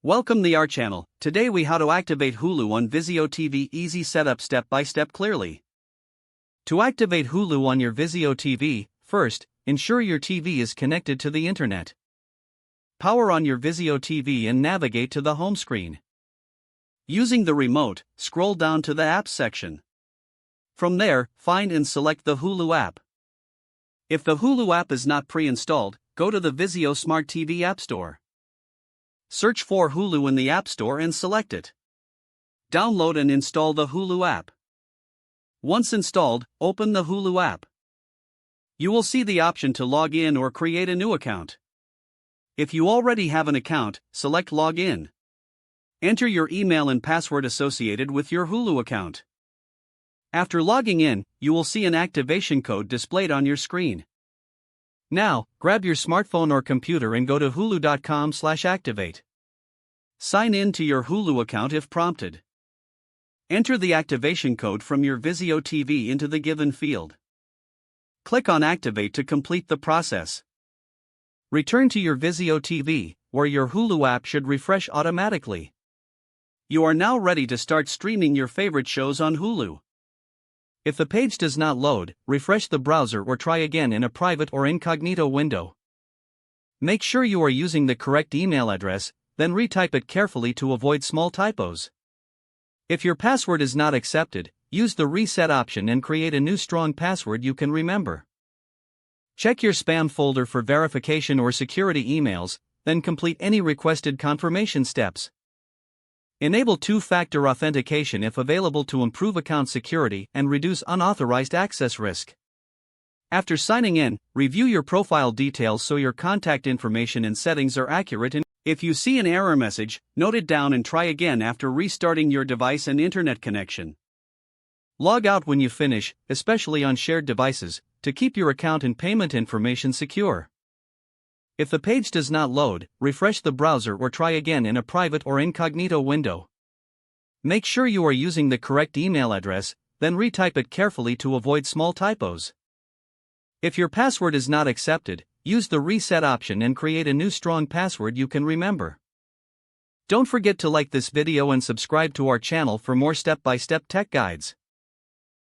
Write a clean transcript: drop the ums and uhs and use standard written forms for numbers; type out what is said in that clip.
Welcome to our channel. Today we how to activate Hulu on Vizio TV. Easy setup step by step clearly. To activate Hulu on your Vizio TV, first, ensure your TV is connected to the internet. Power on your Vizio TV and navigate to the home screen. Using the remote, scroll down to the apps section. From there, find and select the Hulu app. If the Hulu app is not pre-installed, go to the Vizio Smart TV App Store. Search for Hulu in the App Store and select it. Download and install the Hulu app. Once installed, open the Hulu app. You will see the option to log in or create a new account. If you already have an account, select Log In. Enter your email and password associated with your Hulu account. After logging in, you will see an activation code displayed on your screen. Now, grab your smartphone or computer and go to hulu.com/activate. Sign in to your Hulu account if prompted. Enter the activation code from your Vizio TV into the given field. Click on Activate to complete the process. Return to your Vizio TV, where your Hulu app should refresh automatically. You are now ready to start streaming your favorite shows on Hulu. If the page does not load, refresh the browser or try again in a private or incognito window. Make sure you are using the correct email address, then retype it carefully to avoid small typos. If your password is not accepted, use the reset option and create a new strong password you can remember. Check your spam folder for verification or security emails, then complete any requested confirmation steps. Enable two-factor authentication if available to improve account security and reduce unauthorized access risk. After signing in, review your profile details so your contact information and settings are accurate. If you see an error message, note it down and try again after restarting your device and internet connection. Log out when you finish, especially on shared devices, to keep your account and payment information secure. If the page does not load, refresh the browser or try again in a private or incognito window. Make sure you are using the correct email address, then retype it carefully to avoid small typos. If your password is not accepted, use the reset option and create a new strong password you can remember. Don't forget to like this video and subscribe to our channel for more step-by-step tech guides.